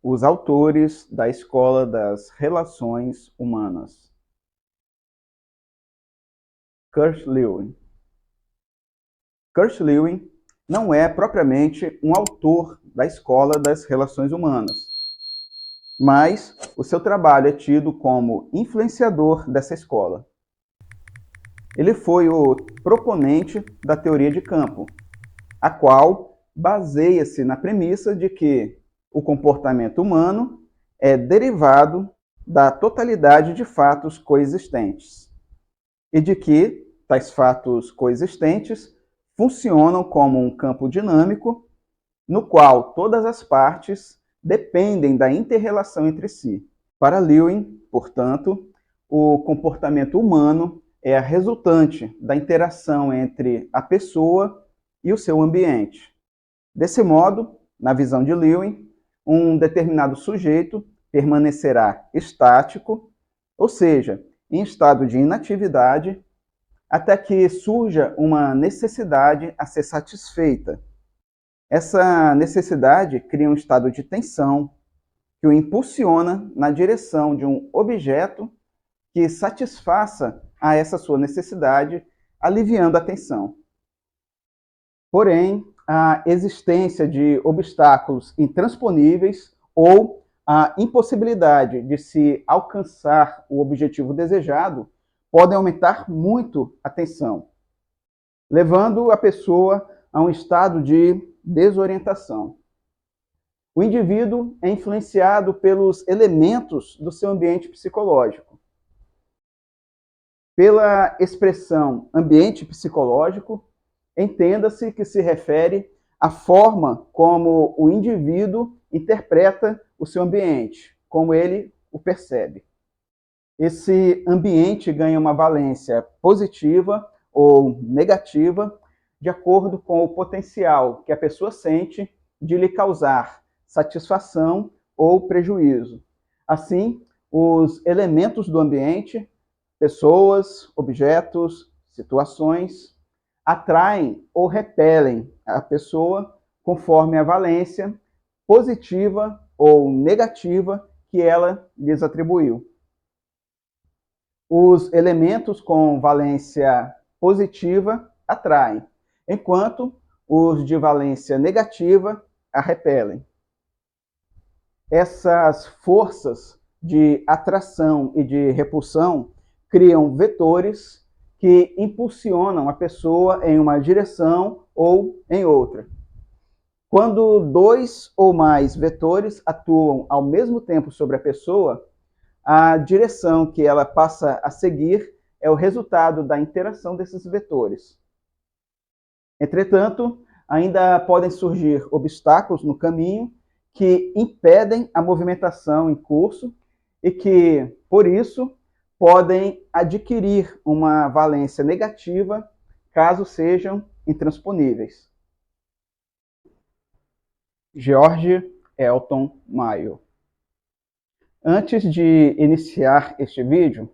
Os autores da Escola das Relações Humanas. Kurt Lewin. Kurt Lewin não é propriamente um autor da Escola das Relações Humanas, mas o seu trabalho é tido como influenciador dessa escola. Ele foi o proponente da teoria de campo, a qual baseia-se na premissa de que o comportamento humano é derivado da totalidade de fatos coexistentes e de que tais fatos coexistentes funcionam como um campo dinâmico no qual todas as partes dependem da inter-relação entre si. Para Lewin, portanto, o comportamento humano é a resultante da interação entre a pessoa e o seu ambiente. Desse modo, na visão de Lewin, um determinado sujeito permanecerá estático, ou seja, em estado de inatividade, até que surja uma necessidade a ser satisfeita. Essa necessidade cria um estado de tensão que o impulsiona na direção de um objeto que satisfaça a essa sua necessidade, aliviando a tensão. Porém, a existência de obstáculos intransponíveis ou a impossibilidade de se alcançar o objetivo desejado podem aumentar muito a tensão, levando a pessoa a um estado de desorientação. O indivíduo é influenciado pelos elementos do seu ambiente psicológico. Pela expressão ambiente psicológico, entenda-se que se refere à forma como o indivíduo interpreta o seu ambiente, como ele o percebe. Esse ambiente ganha uma valência positiva ou negativa de acordo com o potencial que a pessoa sente de lhe causar satisfação ou prejuízo. Assim, os elementos do ambiente, pessoas, objetos, situações, atraem ou repelem a pessoa conforme a valência positiva ou negativa que ela lhes atribuiu. Os elementos com valência positiva atraem, enquanto os de valência negativa a repelem. Essas forças de atração e de repulsão criam vetores que impulsionam a pessoa em uma direção ou em outra. Quando dois ou mais vetores atuam ao mesmo tempo sobre a pessoa, a direção que ela passa a seguir é o resultado da interação desses vetores. Entretanto, ainda podem surgir obstáculos no caminho que impedem a movimentação em curso e que, por isso, podem adquirir uma valência negativa caso sejam intransponíveis. George Elton Mayo. Antes de iniciar este vídeo,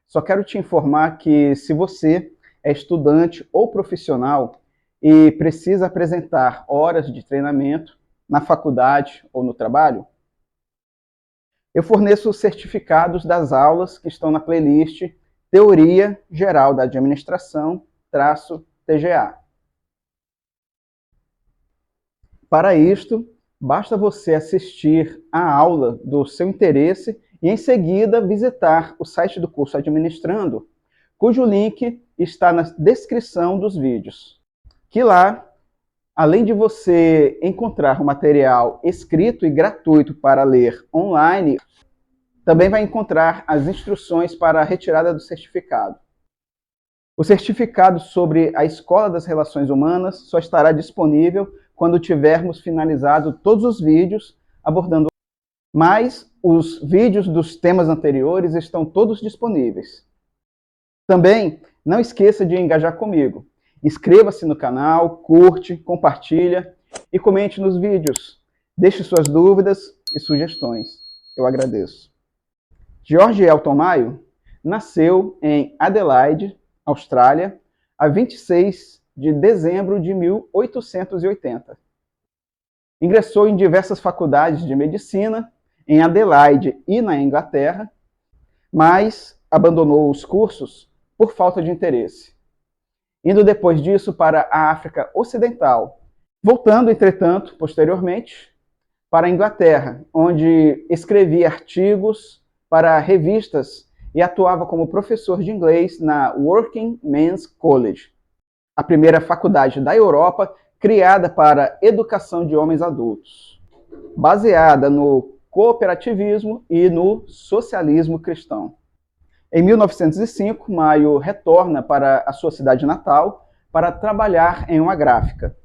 só quero te informar que se você é estudante ou profissional e precisa apresentar horas de treinamento na faculdade ou no trabalho, eu forneço certificados das aulas que estão na playlist Teoria Geral da Administração -TGA. Para isto, basta você assistir a aula do seu interesse e, em seguida, visitar o site do curso Administrando, cujo link está na descrição dos vídeos. Que lá, além de você encontrar um material escrito e gratuito para ler online, também vai encontrar as instruções para a retirada do certificado. O certificado sobre a Escola das Relações Humanas só estará disponível quando tivermos finalizado todos os vídeos abordando, mas os vídeos dos temas anteriores estão todos disponíveis. Também não esqueça de engajar comigo. Inscreva-se no canal, curte, compartilha e comente nos vídeos. Deixe suas dúvidas e sugestões. Eu agradeço. George Elton Mayo nasceu em Adelaide, Austrália, a 26 de dezembro de 1880. Ingressou em diversas faculdades de medicina em Adelaide e na Inglaterra, mas abandonou os cursos por falta de interesse, indo depois disso para a África Ocidental, voltando, entretanto, posteriormente, para a Inglaterra, onde escrevia artigos para revistas e atuava como professor de inglês na Working Men's College, a primeira faculdade da Europa criada para educação de homens adultos, baseada no cooperativismo e no socialismo cristão. Em 1905, Maio retorna para a sua cidade natal para trabalhar em uma gráfica.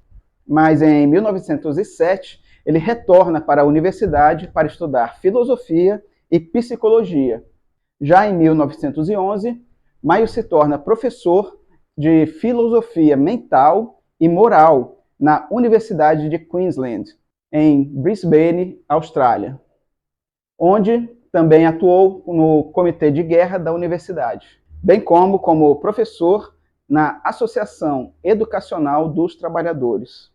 Mas em 1907, ele retorna para a universidade para estudar filosofia e psicologia. Já em 1911, Maio se torna professor de filosofia mental e moral na Universidade de Queensland, em Brisbane, Austrália, onde também atuou no comitê de guerra da universidade, bem como professor na Associação Educacional dos Trabalhadores.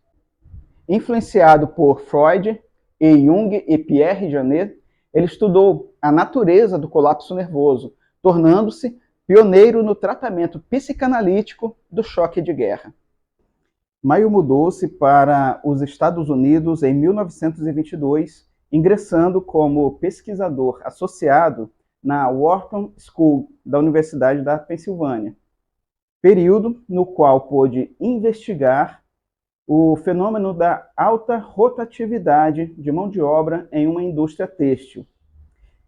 Influenciado por Freud e Jung e Pierre Janet, ele estudou a natureza do colapso nervoso, tornando-se pioneiro no tratamento psicanalítico do choque de guerra. Maio mudou-se para os Estados Unidos em 1922, ingressando como pesquisador associado na Wharton School da Universidade da Pensilvânia, período no qual pôde investigar o fenômeno da alta rotatividade de mão de obra em uma indústria têxtil.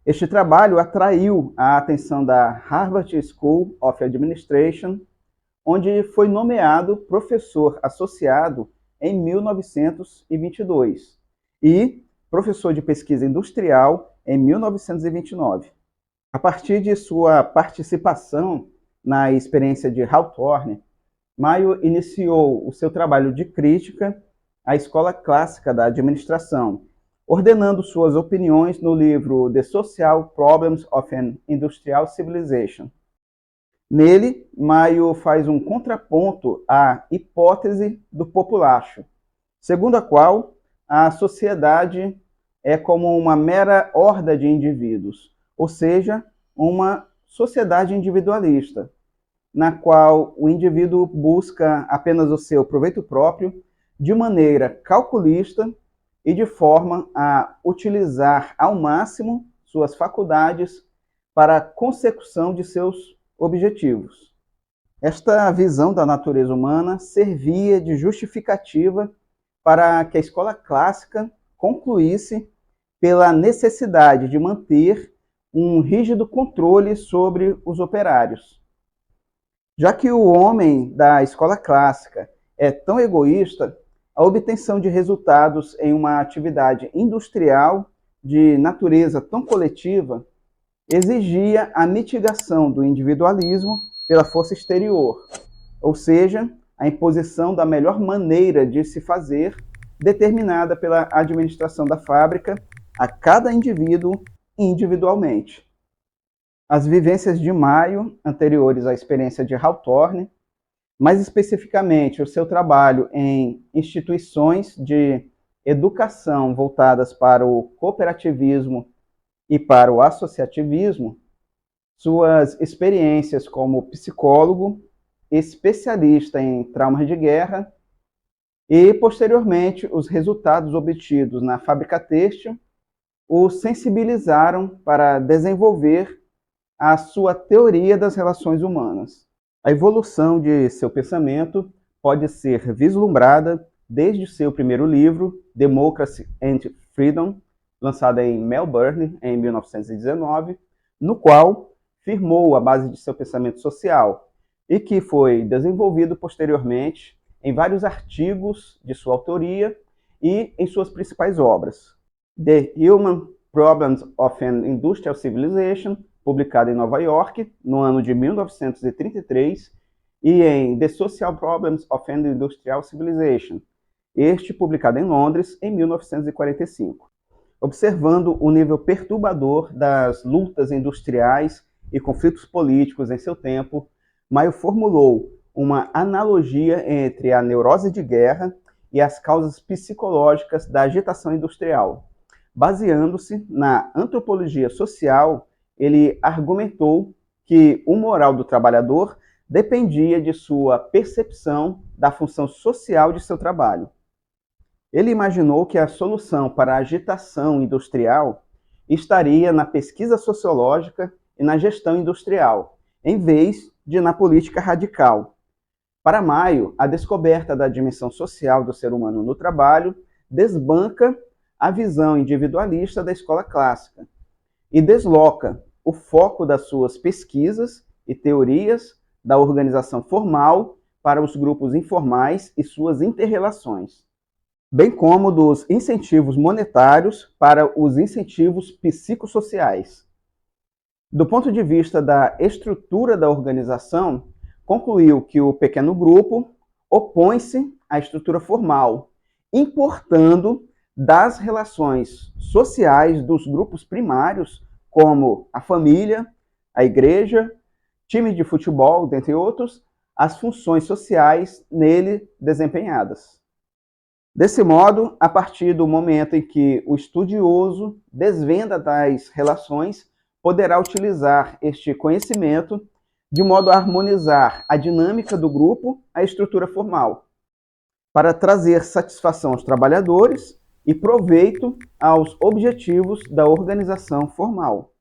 Este trabalho atraiu a atenção da Harvard School of Administration, onde foi nomeado professor associado em 1922 e professor de pesquisa industrial em 1929. A partir de sua participação na experiência de Hawthorne, Maio iniciou o seu trabalho de crítica à escola clássica da administração, ordenando suas opiniões no livro The Social Problems of an Industrial Civilization. Nele, Maio faz um contraponto à hipótese do populacho, segundo a qual a sociedade é como uma mera horda de indivíduos, ou seja, uma sociedade individualista, na qual o indivíduo busca apenas o seu proveito próprio, de maneira calculista e de forma a utilizar ao máximo suas faculdades para a consecução de seus objetivos. Esta visão da natureza humana servia de justificativa para que a escola clássica concluísse pela necessidade de manter um rígido controle sobre os operários. Já que o homem da escola clássica é tão egoísta, a obtenção de resultados em uma atividade industrial de natureza tão coletiva exigia a mitigação do individualismo pela força exterior, ou seja, a imposição da melhor maneira de se fazer, determinada pela administração da fábrica a cada indivíduo individualmente. As vivências de Maio, anteriores à experiência de Hawthorne, mais especificamente o seu trabalho em instituições de educação voltadas para o cooperativismo e para o associativismo, suas experiências como psicólogo, especialista em traumas de guerra, e, posteriormente, os resultados obtidos na fábrica têxtil o sensibilizaram para desenvolver a sua teoria das relações humanas. A evolução de seu pensamento pode ser vislumbrada desde seu primeiro livro, Democracy and Freedom, lançado em Melbourne em 1919, no qual firmou a base de seu pensamento social e que foi desenvolvido posteriormente em vários artigos de sua autoria e em suas principais obras. The Human Problems of an Industrial Civilization, publicado em Nova York no ano de 1933, e em The Social Problems of an Industrial Civilization, este publicado em Londres em 1945. Observando o nível perturbador das lutas industriais e conflitos políticos em seu tempo, Maio formulou uma analogia entre a neurose de guerra e as causas psicológicas da agitação industrial, baseando-se na antropologia social, ele argumentou que o moral do trabalhador dependia de sua percepção da função social de seu trabalho. Ele imaginou que a solução para a agitação industrial estaria na pesquisa sociológica e na gestão industrial, em vez de na política radical. Para Maio, a descoberta da dimensão social do ser humano no trabalho desbanca a visão individualista da escola clássica e desloca o foco das suas pesquisas e teorias da organização formal para os grupos informais e suas interrelações, bem como dos incentivos monetários para os incentivos psicossociais. Do ponto de vista da estrutura da organização, concluiu que o pequeno grupo opõe-se à estrutura formal, importando das relações sociais dos grupos primários, como a família, a igreja, time de futebol, dentre outros, as funções sociais nele desempenhadas. Desse modo, a partir do momento em que o estudioso desvenda tais relações, poderá utilizar este conhecimento de modo a harmonizar a dinâmica do grupo à estrutura formal, para trazer satisfação aos trabalhadores e proveito aos objetivos da organização formal.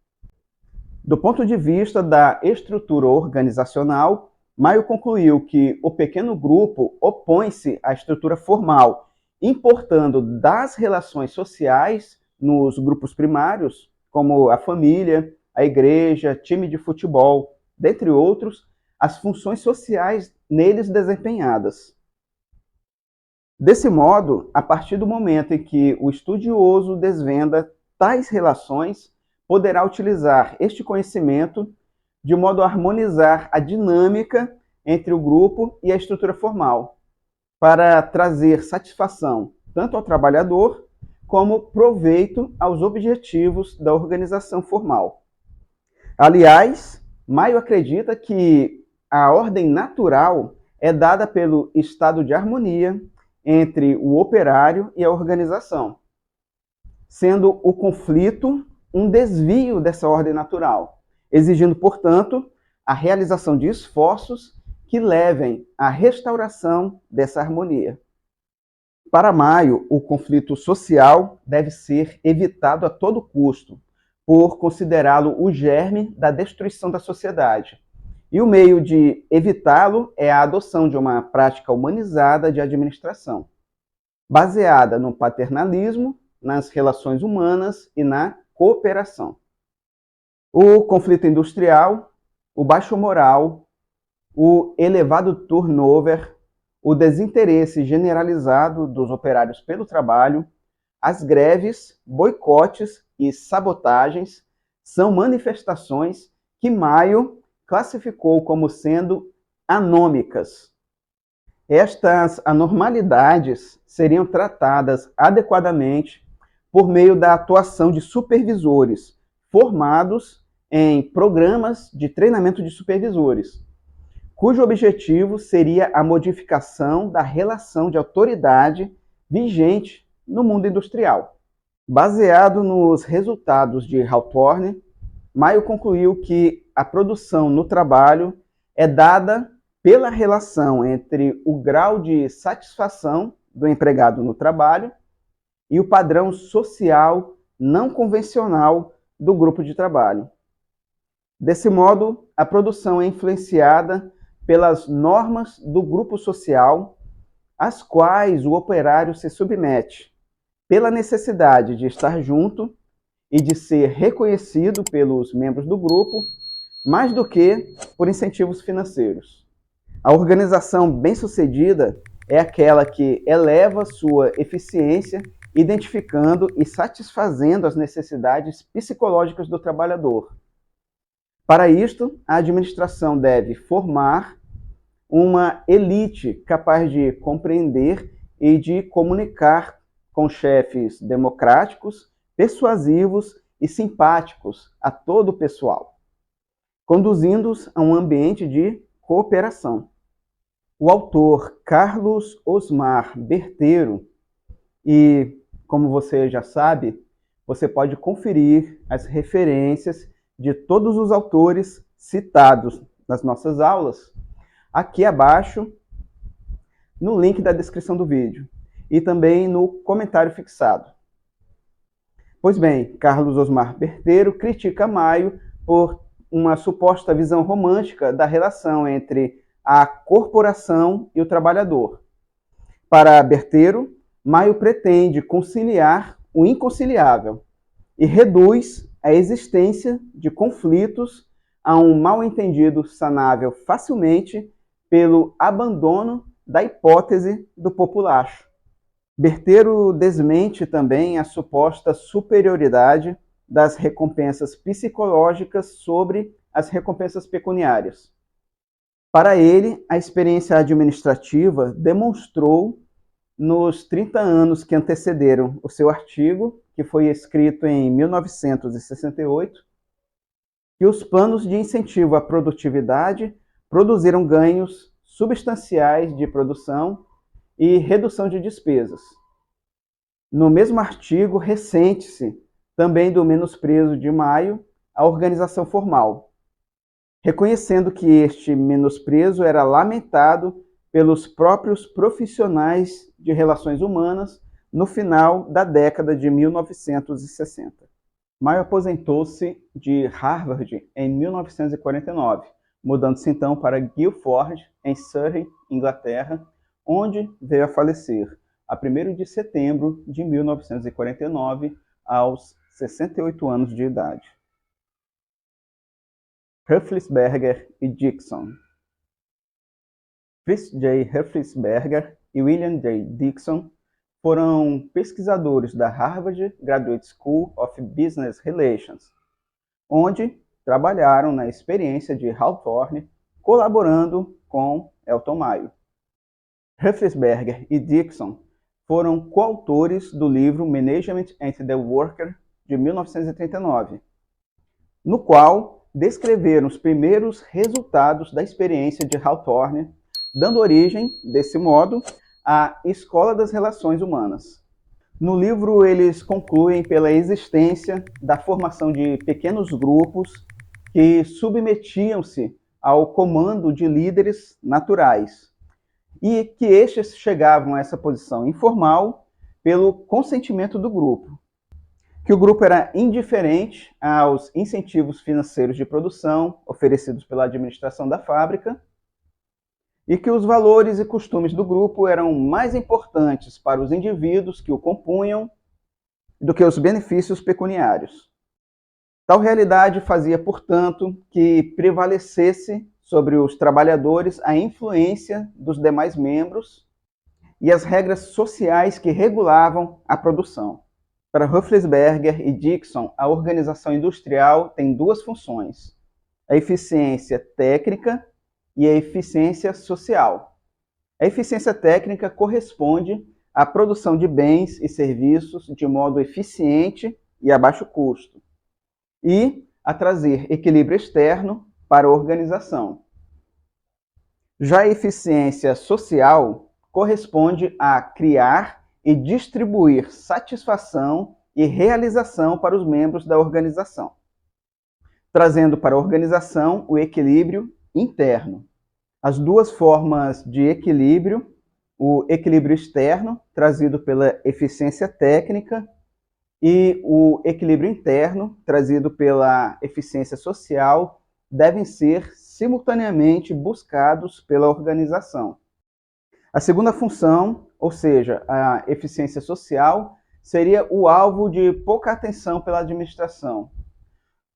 Do ponto de vista da estrutura organizacional, Maio concluiu que o pequeno grupo opõe-se à estrutura formal, importando das relações sociais nos grupos primários, como a família, a igreja, time de futebol, dentre outros, as funções sociais neles desempenhadas. Desse modo, a partir do momento em que o estudioso desvenda tais relações, poderá utilizar este conhecimento de modo a harmonizar a dinâmica entre o grupo e a estrutura formal, para trazer satisfação tanto ao trabalhador como proveito aos objetivos da organização formal. Aliás, Maio acredita que a ordem natural é dada pelo estado de harmonia entre o operário e a organização, sendo o conflito um desvio dessa ordem natural, exigindo, portanto, a realização de esforços que levem à restauração dessa harmonia. Para Maio, o conflito social deve ser evitado a todo custo, por considerá-lo o germe da destruição da sociedade. E o meio de evitá-lo é a adoção de uma prática humanizada de administração, baseada no paternalismo, nas relações humanas e na cooperação. O conflito industrial, o baixo moral, o elevado turnover, o desinteresse generalizado dos operários pelo trabalho, as greves, boicotes e sabotagens são manifestações que Maio classificou como sendo anômicas. Estas anormalidades seriam tratadas adequadamente por meio da atuação de supervisores formados em programas de treinamento de supervisores, cujo objetivo seria a modificação da relação de autoridade vigente no mundo industrial. Baseado nos resultados de Hawthorne, Maio concluiu que a produção no trabalho é dada pela relação entre o grau de satisfação do empregado no trabalho e o padrão social não convencional do grupo de trabalho. Desse modo, a produção é influenciada pelas normas do grupo social, às quais o operário se submete, pela necessidade de estar junto e de ser reconhecido pelos membros do grupo, mais do que por incentivos financeiros. A organização bem-sucedida é aquela que eleva sua eficiência, identificando e satisfazendo as necessidades psicológicas do trabalhador. Para isto, a administração deve formar uma elite capaz de compreender e de comunicar com chefes democráticos, persuasivos e simpáticos a todo o pessoal, conduzindo-os a um ambiente de cooperação. O autor Carlos Osmar Berteiro, e como você já sabe, você pode conferir as referências de todos os autores citados nas nossas aulas aqui abaixo no link da descrição do vídeo e também no comentário fixado. Pois bem, Carlos Osmar Berteiro critica Maio por uma suposta visão romântica da relação entre a corporação e o trabalhador. Para Berteiro, Maio pretende conciliar o inconciliável e reduz a existência de conflitos a um mal-entendido sanável facilmente pelo abandono da hipótese do populacho. Berteiro desmente também a suposta superioridade das recompensas psicológicas sobre as recompensas pecuniárias. Para ele, a experiência administrativa demonstrou, nos 30 anos que antecederam o seu artigo, que foi escrito em 1968, que os planos de incentivo à produtividade produziram ganhos substanciais de produção e redução de despesas. No mesmo artigo, ressente-se também do menosprezo de Maio à organização formal, reconhecendo que este menosprezo era lamentado pelos próprios profissionais de relações humanas no final da década de 1960. Maio aposentou-se de Harvard em 1949, mudando-se então para Guildford, em Surrey, Inglaterra, onde veio a falecer a 1º de setembro de 1949, aos 68 anos de idade. Hufvesperger e Dixon. Fritz J. Hufvesperger e William J. Dixon foram pesquisadores da Harvard Graduate School of Business Relations, onde trabalharam na experiência de Hawthorne, colaborando com Elton Maio. Hufvesperger e Dixon foram coautores do livro Management and the Worker, de 1939, no qual descreveram os primeiros resultados da experiência de Hawthorne, dando origem, desse modo, à Escola das Relações Humanas. No livro, eles concluem pela existência da formação de pequenos grupos que submetiam-se ao comando de líderes naturais, e que estes chegavam a essa posição informal pelo consentimento do grupo, que o grupo era indiferente aos incentivos financeiros de produção oferecidos pela administração da fábrica, e que os valores e costumes do grupo eram mais importantes para os indivíduos que o compunham do que os benefícios pecuniários. Tal realidade fazia, portanto, que prevalecesse sobre os trabalhadores a influência dos demais membros e as regras sociais que regulavam a produção. Para Hufvesperger e Dixon, a organização industrial tem duas funções: a eficiência técnica e a eficiência social. A eficiência técnica corresponde à produção de bens e serviços de modo eficiente e a baixo custo, e a trazer equilíbrio externo para a organização. Já a eficiência social corresponde a criar e distribuir satisfação e realização para os membros da organização, trazendo para a organização o equilíbrio interno. As duas formas de equilíbrio, o equilíbrio externo, trazido pela eficiência técnica, e o equilíbrio interno, trazido pela eficiência social, devem ser simultaneamente buscados pela organização. A segunda função, ou seja, a eficiência social, seria o alvo de pouca atenção pela administração.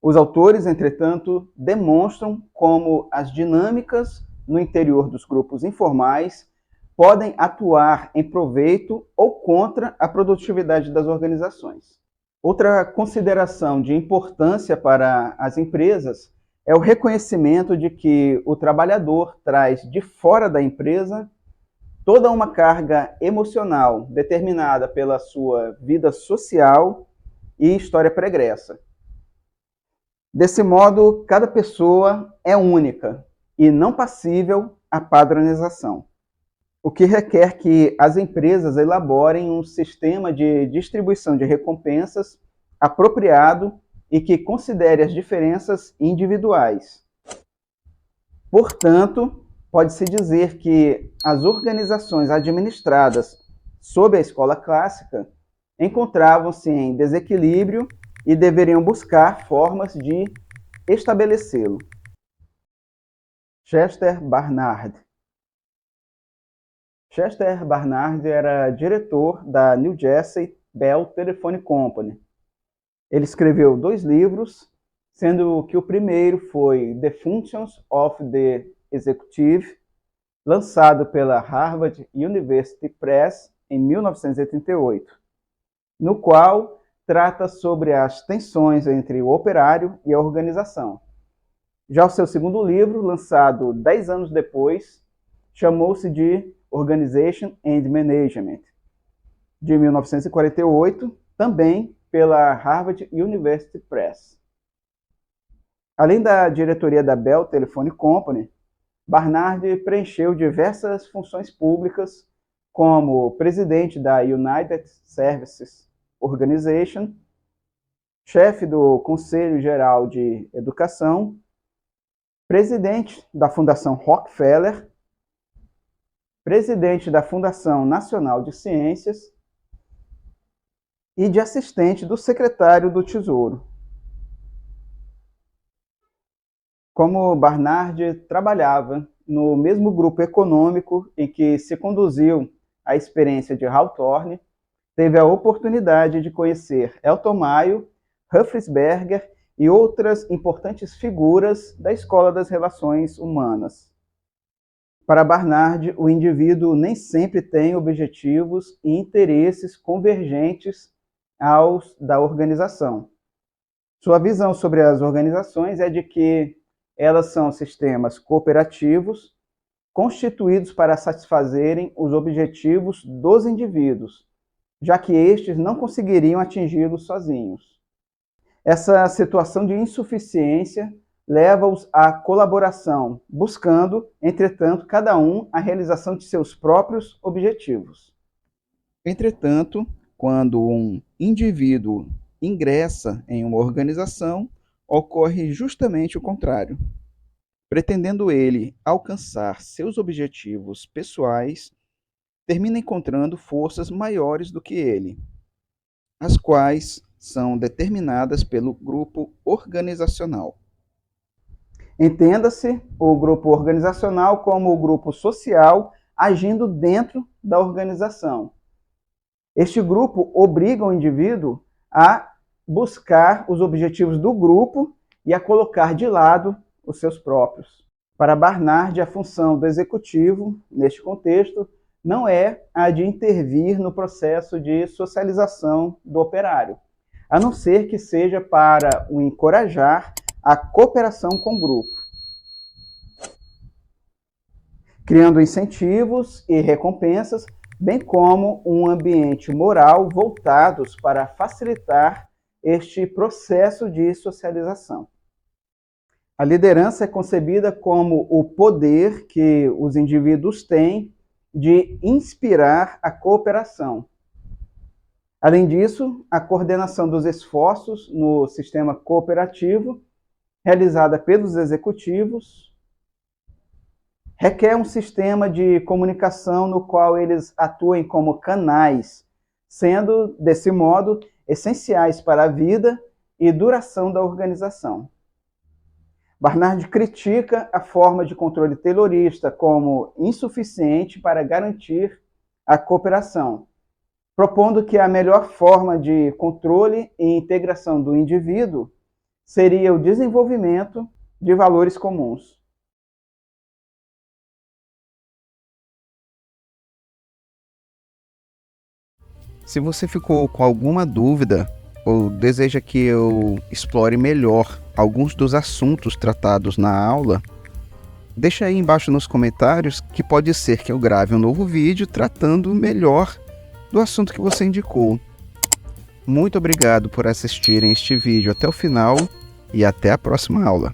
Os autores, entretanto, demonstram como as dinâmicas no interior dos grupos informais podem atuar em proveito ou contra a produtividade das organizações. Outra consideração de importância para as empresas é o reconhecimento de que o trabalhador traz de fora da empresa toda uma carga emocional determinada pela sua vida social e história pregressa. Desse modo, cada pessoa é única e não passível à padronização, o que requer que as empresas elaborem um sistema de distribuição de recompensas apropriado e que considere as diferenças individuais. Portanto, pode-se dizer que as organizações administradas sob a escola clássica encontravam-se em desequilíbrio e deveriam buscar formas de estabelecê-lo. Chester Barnard. Chester Barnard era diretor da New Jersey Bell Telephone Company. Ele escreveu 2 livros, sendo que o primeiro foi The Functions of the Executive, lançado pela Harvard University Press em 1988, no qual trata sobre as tensões entre o operário e a organização. Já o seu segundo livro, lançado 10 anos depois, chamou-se de Organization and Management, de 1948, também pela Harvard University Press. Além da diretoria da Bell Telephone Company, Barnard preencheu diversas funções públicas, como presidente da United Services Organization, chefe do Conselho Geral de Educação, presidente da Fundação Rockefeller, presidente da Fundação Nacional de Ciências e de assistente do secretário do Tesouro. Como Barnard trabalhava no mesmo grupo econômico em que se conduziu a experiência de Hawthorne, teve a oportunidade de conhecer Elton Mayo, Hufvesberger e outras importantes figuras da Escola das Relações Humanas. Para Barnard, o indivíduo nem sempre tem objetivos e interesses convergentes aos da organização. Sua visão sobre as organizações é de que elas são sistemas cooperativos constituídos para satisfazerem os objetivos dos indivíduos, já que estes não conseguiriam atingi-los sozinhos. Essa situação de insuficiência leva-os à colaboração, buscando, entretanto, cada um a realização de seus próprios objetivos. Entretanto, quando um indivíduo ingressa em uma organização, ocorre justamente o contrário. Pretendendo ele alcançar seus objetivos pessoais, termina encontrando forças maiores do que ele, as quais são determinadas pelo grupo organizacional. Entenda-se o grupo organizacional como o grupo social agindo dentro da organização. Este grupo obriga o indivíduo a buscar os objetivos do grupo e a colocar de lado os seus próprios. Para Barnard, a função do executivo, neste contexto, não é a de intervir no processo de socialização do operário, a não ser que seja para o encorajar a cooperação com o grupo, criando incentivos e recompensas, bem como um ambiente moral voltados para facilitar este processo de socialização. A liderança é concebida como o poder que os indivíduos têm de inspirar a cooperação. Além disso, a coordenação dos esforços no sistema cooperativo, realizada pelos executivos, requer um sistema de comunicação no qual eles atuem como canais, sendo, desse modo, essenciais para a vida e duração da organização. Barnard critica a forma de controle taylorista como insuficiente para garantir a cooperação, propondo que a melhor forma de controle e integração do indivíduo seria o desenvolvimento de valores comuns. Se você ficou com alguma dúvida ou deseja que eu explore melhor alguns dos assuntos tratados na aula, deixa aí embaixo nos comentários que pode ser que eu grave um novo vídeo tratando melhor do assunto que você indicou. Muito obrigado por assistirem este vídeo até o final e até a próxima aula.